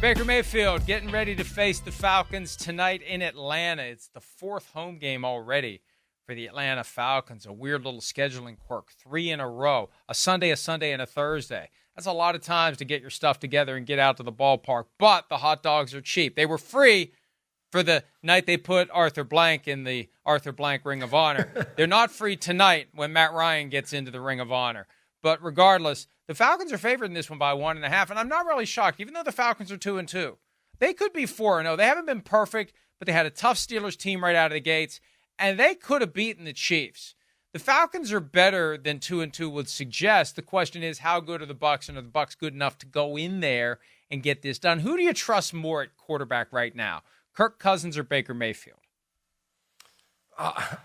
Baker Mayfield getting ready to face the Falcons tonight in Atlanta. It's the fourth home game already for the Atlanta Falcons. A weird little scheduling quirk. 3 in a row. A Sunday, and a Thursday. That's a lot of times to get your stuff together and get out to the ballpark. But the hot dogs are cheap. They were free for the night they put Arthur Blank in the Arthur Blank Ring of Honor. They're not free tonight when Matt Ryan gets into the Ring of Honor. But regardless, the Falcons are favored in this one by 1.5, and I'm not really shocked, even though the Falcons are 2-2. They could be 4-0. They haven't been perfect, but they had a tough Steelers team right out of the gates, and they could have beaten the Chiefs. The Falcons are better than 2-2 would suggest. The question is, how good are the Bucs, and are the Bucs good enough to go in there and get this done? Who do you trust more at quarterback right now, Kirk Cousins or Baker Mayfield?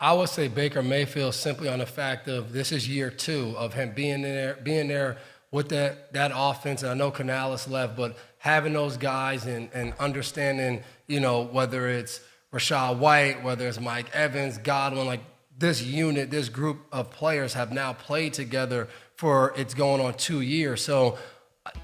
I would say Baker Mayfield, simply on the fact of this is year 2 of him being there with that offense. And I know Canales left, but having those guys and understanding, whether it's Rachaad White, whether it's Mike Evans, Godwin, like this unit, this group of players have now played together for it's going on 2 years. So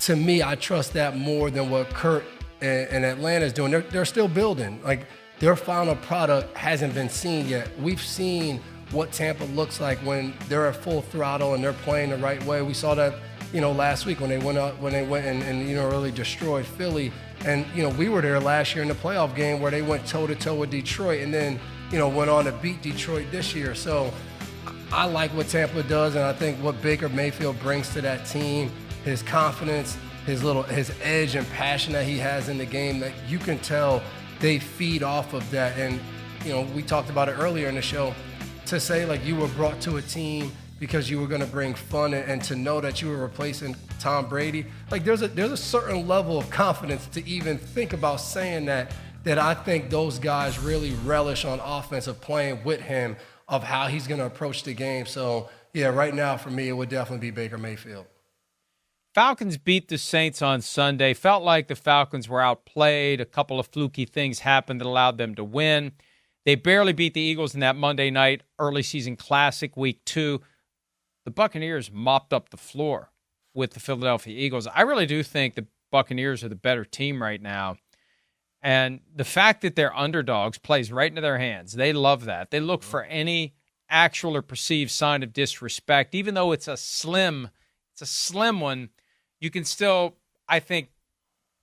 to me, I trust that more than what Kirk and Atlanta is doing. They're still building. Like, their final product hasn't been seen yet. We've seen what Tampa looks like when they're at full throttle and they're playing the right way. We saw that, last week when they went and really destroyed Philly. And, we were there last year in the playoff game where they went toe-to-toe with Detroit and then, went on to beat Detroit this year. So I like what Tampa does, and I think what Baker Mayfield brings to that team, his confidence, his edge and passion that he has in the game, that you can tell they feed off of that. And, we talked about it earlier in the show, to say like you were brought to a team because you were going to bring fun and to know that you were replacing Tom Brady. Like there's a certain level of confidence to even think about saying that I think those guys really relish on offense of playing with him, of how he's going to approach the game. So yeah, right now for me, it would definitely be Baker Mayfield. Falcons beat the Saints on Sunday. Felt like the Falcons were outplayed. A couple of fluky things happened that allowed them to win. They barely beat the Eagles in that Monday night early season classic, week 2. The Buccaneers mopped up the floor with the Philadelphia Eagles. I really do think the Buccaneers are the better team right now. And the fact that they're underdogs plays right into their hands. They love that. They look for any actual or perceived sign of disrespect, even though it's a slim one. You can still, I think,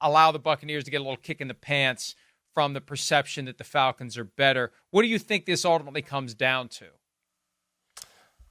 allow the Buccaneers to get a little kick in the pants from the perception that the Falcons are better. What do you think this ultimately comes down to?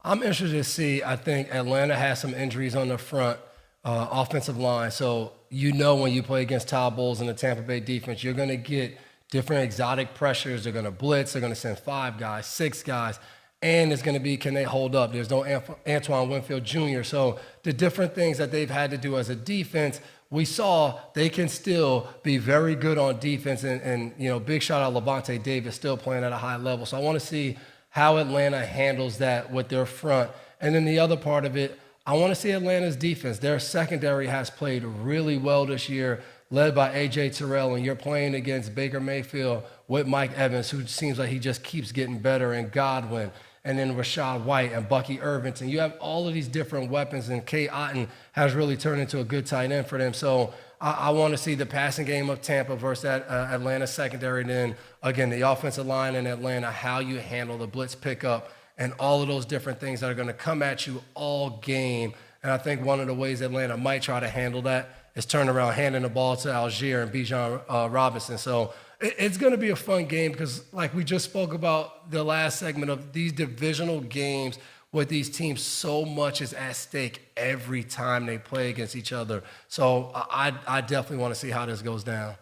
I'm interested to see. I think Atlanta has some injuries on the front offensive line. So when you play against Todd Bowles and the Tampa Bay defense, you're going to get different exotic pressures. They're going to blitz. They're going to send 5 guys, 6 guys. And it's going to be, can they hold up? There's no Antoine Winfield Jr. So the different things that they've had to do as a defense, we saw they can still be very good on defense. And big shout out Levante Davis still playing at a high level. So I want to see how Atlanta handles that with their front. And then the other part of it, I want to see Atlanta's defense. Their secondary has played really well this year, led by A.J. Terrell, and you're playing against Baker Mayfield with Mike Evans, who seems like he just keeps getting better, and Godwin, and then Rachaad White and Bucky Irvington. You have all of these different weapons, and Kay Otten has really turned into a good tight end for them. So I want to see the passing game of Tampa versus that Atlanta secondary. And then, again, the offensive line in Atlanta, how you handle the blitz pickup and all of those different things that are going to come at you all game. And I think one of the ways Atlanta might try to handle that is turn around, handing the ball to Algier and Bijan Robinson. So it's going to be a fun game because, like we just spoke about the last segment of these divisional games with these teams, so much is at stake every time they play against each other. So I definitely want to see how this goes down.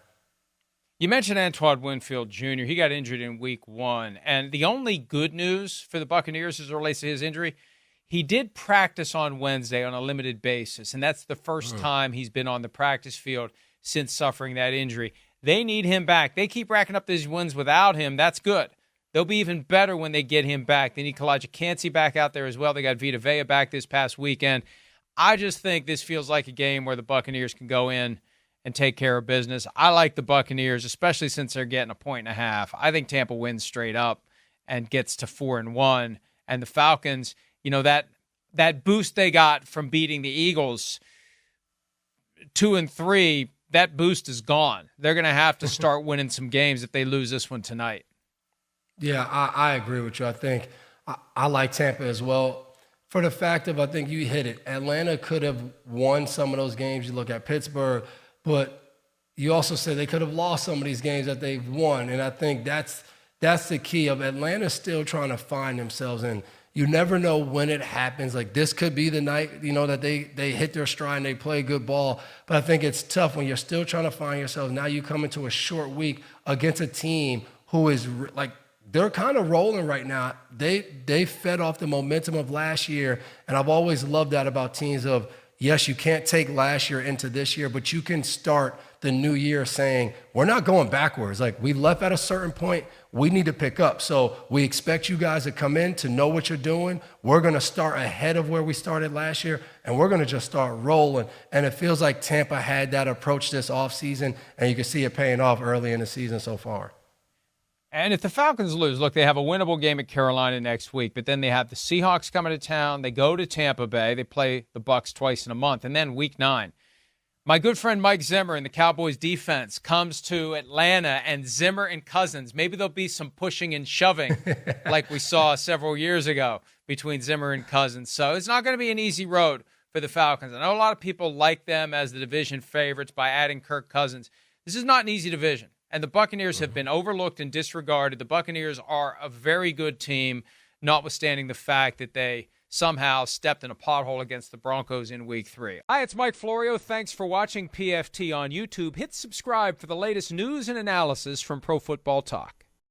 You mentioned Antoine Winfield Jr. He got injured in week 1. And the only good news for the Buccaneers as it relates to his injury, he did practice on Wednesday on a limited basis. And that's the first time he's been on the practice field since suffering that injury. They need him back. They keep racking up these wins without him. That's good. They'll be even better when they get him back. They need Kalijah Cansey back out there as well. They got Vita Vea back this past weekend. I just think this feels like a game where the Buccaneers can go in and take care of business. I like the Buccaneers, especially since they're getting 1.5. I think Tampa wins straight up and gets to 4-1. And the Falcons, that boost they got from beating the Eagles 2-3, that boost is gone. They're going to have to start winning some games if they lose this one tonight. Yeah, I agree with you. I think I like Tampa as well for the fact of, I think you hit it. Atlanta could have won some of those games. You look at Pittsburgh, but you also said they could have lost some of these games that they've won. And I think that's the key of Atlanta still trying to find themselves. And you never know when it happens. Like, this could be the night, that they hit their stride and they play good ball. But I think it's tough when you're still trying to find yourself. Now you come into a short week against a team who is like, they're kind of rolling right now. They fed off the momentum of last year, and I've always loved that about teams of, yes, you can't take last year into this year, but you can start the new year saying, we're not going backwards. Like, we left at a certain point, we need to pick up. So we expect you guys to come in to know what you're doing. We're going to start ahead of where we started last year, and we're going to just start rolling. And it feels like Tampa had that approach this offseason, and you can see it paying off early in the season so far. And if the Falcons lose, look, they have a winnable game at Carolina next week, but then they have the Seahawks coming to town. They go to Tampa Bay. They play the Bucs twice in a month. And then week 9, my good friend Mike Zimmer and the Cowboys defense comes to Atlanta, and Zimmer and Cousins, maybe there'll be some pushing and shoving like we saw several years ago between Zimmer and Cousins. So it's not going to be an easy road for the Falcons. I know a lot of people like them as the division favorites by adding Kirk Cousins. This is not an easy division. And the Buccaneers have been overlooked and disregarded. The Buccaneers are a very good team, notwithstanding the fact that they somehow stepped in a pothole against the Broncos in Week 3. Hi, it's Mike Florio. Thanks for watching PFT on YouTube. Hit subscribe for the latest news and analysis from Pro Football Talk.